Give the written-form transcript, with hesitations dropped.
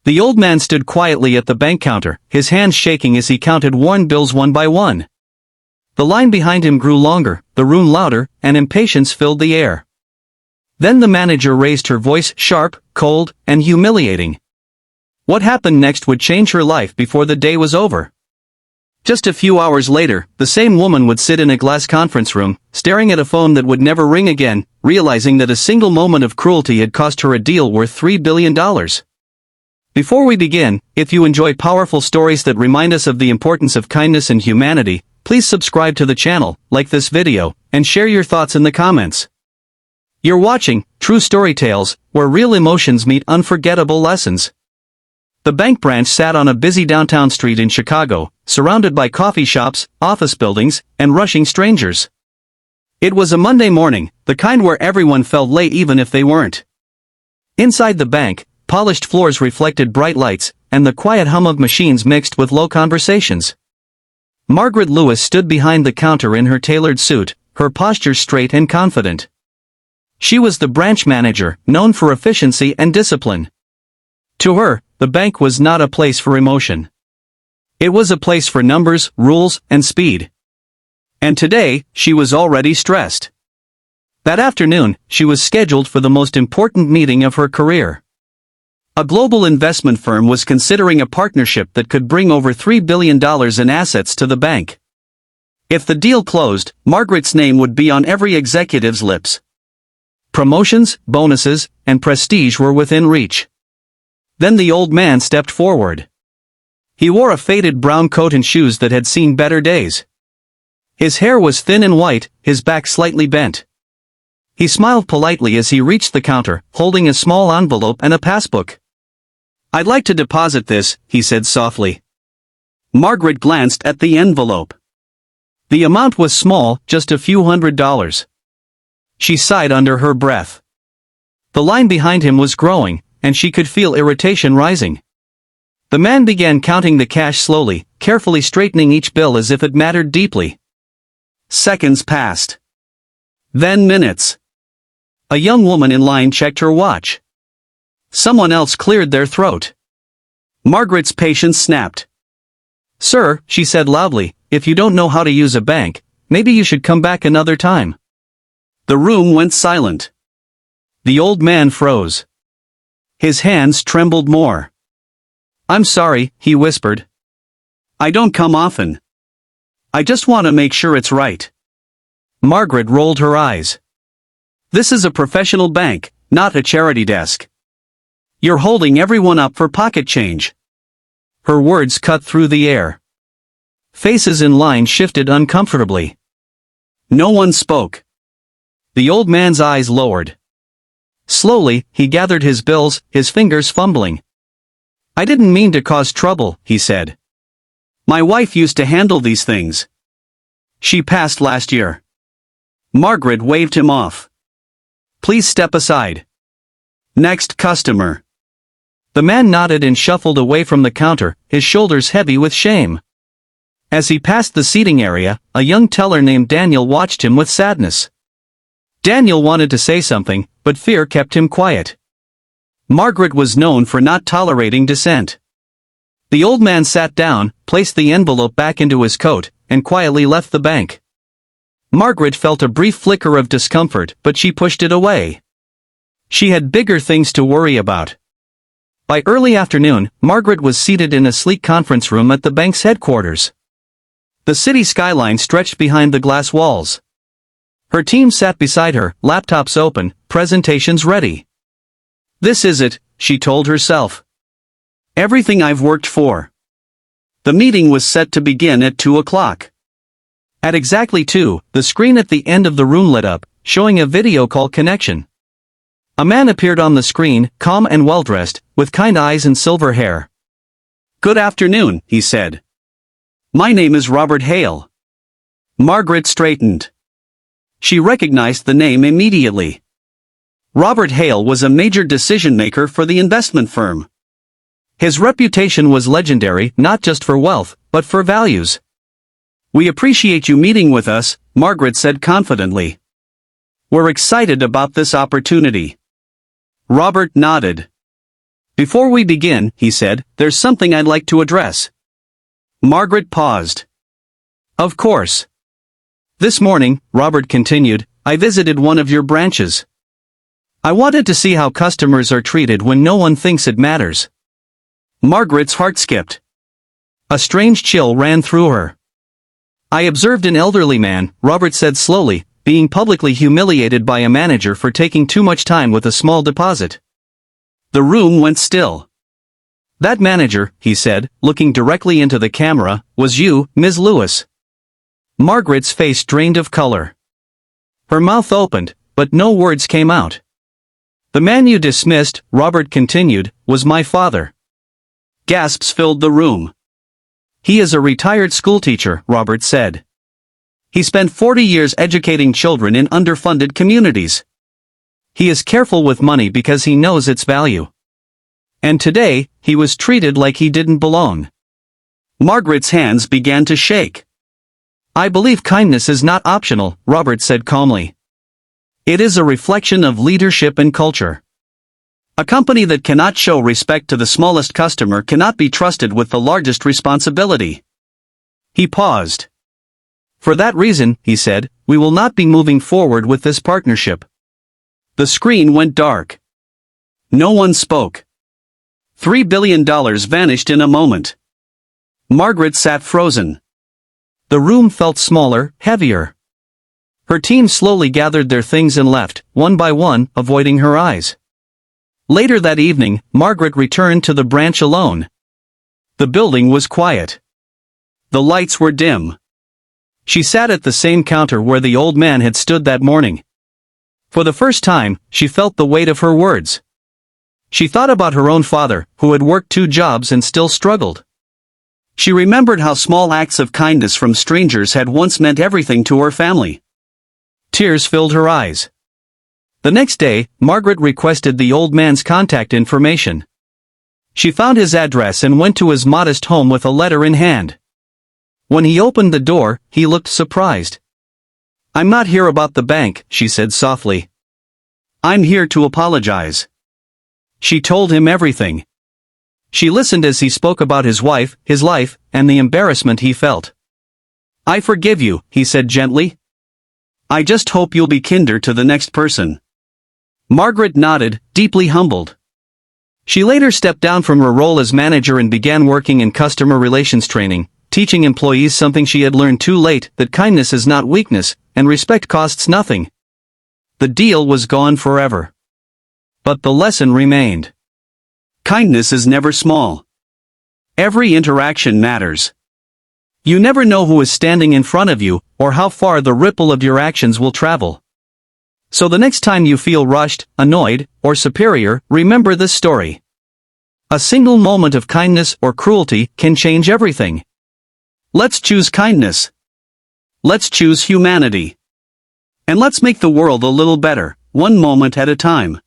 The old man stood quietly at the bank counter, his hands shaking as he counted worn bills one by one. The line behind him grew longer, the room louder, and impatience filled the air. Then the manager raised her voice, sharp, cold, and humiliating. What happened next would change her life before the day was over. Just a few hours later, the same woman would sit in a glass conference room, staring at a phone that would never ring again, realizing that a single moment of cruelty had cost her a deal worth $3 billion. Before we begin, if you enjoy powerful stories that remind us of the importance of kindness and humanity, please subscribe to the channel, like this video, and share your thoughts in the comments. You're watching True Story Tales, where real emotions meet unforgettable lessons. The bank branch sat on a busy downtown street in Chicago, surrounded by coffee shops, office buildings, and rushing strangers. It was a Monday morning, the kind where everyone felt late even if they weren't. Inside the bank, polished floors reflected bright lights, and the quiet hum of machines mixed with low conversations. Margaret Lewis stood behind the counter in her tailored suit, her posture straight and confident. She was the branch manager, known for efficiency and discipline. To her, the bank was not a place for emotion. It was a place for numbers, rules, and speed. And today, she was already stressed. That afternoon, she was scheduled for the most important meeting of her career. A global investment firm was considering a partnership that could bring over $3 billion in assets to the bank. If the deal closed, Margaret's name would be on every executive's lips. Promotions, bonuses, and prestige were within reach. Then the old man stepped forward. He wore a faded brown coat and shoes that had seen better days. His hair was thin and white, his back slightly bent. He smiled politely as he reached the counter, holding a small envelope and a passbook. "I'd like to deposit this," he said softly. Margaret glanced at the envelope. The amount was small, just a few $100s. She sighed under her breath. The line behind him was growing, and she could feel irritation rising. The man began counting the cash slowly, carefully straightening each bill as if it mattered deeply. Seconds passed. Then minutes. A young woman in line checked her watch. Someone else cleared their throat. Margaret's patience snapped. "Sir," she said loudly, "if you don't know how to use a bank, maybe you should come back another time." The room went silent. The old man froze. His hands trembled more. "I'm sorry," he whispered. "I don't come often. I just want to make sure it's right." Margaret rolled her eyes. "This is a professional bank, not a charity desk. You're holding everyone up for pocket change." Her words cut through the air. Faces in line shifted uncomfortably. No one spoke. The old man's eyes lowered. Slowly, he gathered his bills, his fingers fumbling. "I didn't mean to cause trouble," he said. "My wife used to handle these things. She passed last year." Margaret waved him off. "Please step aside. Next customer." The man nodded and shuffled away from the counter, his shoulders heavy with shame. As he passed the seating area, a young teller named Daniel watched him with sadness. Daniel wanted to say something, but fear kept him quiet. Margaret was known for not tolerating dissent. The old man sat down, placed the envelope back into his coat, and quietly left the bank. Margaret felt a brief flicker of discomfort, but she pushed it away. She had bigger things to worry about. By early afternoon, Margaret was seated in a sleek conference room at the bank's headquarters. The city skyline stretched behind the glass walls. Her team sat beside her, laptops open, presentations ready. "This is it," she told herself. "Everything I've worked for." The meeting was set to begin at 2 o'clock. At exactly 2, the screen at the end of the room lit up, showing a video call connection. A man appeared on the screen, calm and well-dressed, with kind eyes and silver hair. "Good afternoon," he said. "My name is Robert Hale." Margaret straightened. She recognized the name immediately. Robert Hale was a major decision-maker for the investment firm. His reputation was legendary, not just for wealth, but for values. "We appreciate you meeting with us," Margaret said confidently. "We're excited about this opportunity." Robert nodded. "Before we begin," he said, "there's something I'd like to address." Margaret paused. "Of course." "This morning," Robert continued, "I visited one of your branches. I wanted to see how customers are treated when no one thinks it matters." Margaret's heart skipped. A strange chill ran through her. "I observed an elderly man," Robert said slowly, "being publicly humiliated by a manager for taking too much time with a small deposit." The room went still. "That manager," he said, looking directly into the camera, "was you, Ms. Lewis." Margaret's face drained of color. Her mouth opened, but no words came out. "The man you dismissed," Robert continued, "was my father." Gasps filled the room. "He is a retired schoolteacher," Robert said. "He spent 40 years educating children in underfunded communities. He is careful with money because he knows its value. And today, he was treated like he didn't belong." Margaret's hands began to shake. "I believe kindness is not optional," Robert said calmly. "It is a reflection of leadership and culture. A company that cannot show respect to the smallest customer cannot be trusted with the largest responsibility." He paused. "For that reason," he said, "we will not be moving forward with this partnership." The screen went dark. No one spoke. $3 billion vanished in a moment. Margaret sat frozen. The room felt smaller, heavier. Her team slowly gathered their things and left, one by one, avoiding her eyes. Later that evening, Margaret returned to the branch alone. The building was quiet. The lights were dim. She sat at the same counter where the old man had stood that morning. For the first time, she felt the weight of her words. She thought about her own father, who had worked 2 jobs and still struggled. She remembered how small acts of kindness from strangers had once meant everything to her family. Tears filled her eyes. The next day, Margaret requested the old man's contact information. She found his address and went to his modest home with a letter in hand. When he opened the door, he looked surprised. "I'm not here about the bank," she said softly. "I'm here to apologize." She told him everything. She listened as he spoke about his wife, his life, and the embarrassment he felt. "I forgive you," he said gently. "I just hope you'll be kinder to the next person." Margaret nodded, deeply humbled. She later stepped down from her role as manager and began working in customer relations training, teaching employees something she had learned too late, that kindness is not weakness, and respect costs nothing. The deal was gone forever. But the lesson remained. Kindness is never small. Every interaction matters. You never know who is standing in front of you, or how far the ripple of your actions will travel. So the next time you feel rushed, annoyed, or superior, remember this story. A single moment of kindness or cruelty can change everything. Let's choose kindness. Let's choose humanity. And let's make the world a little better, one moment at a time.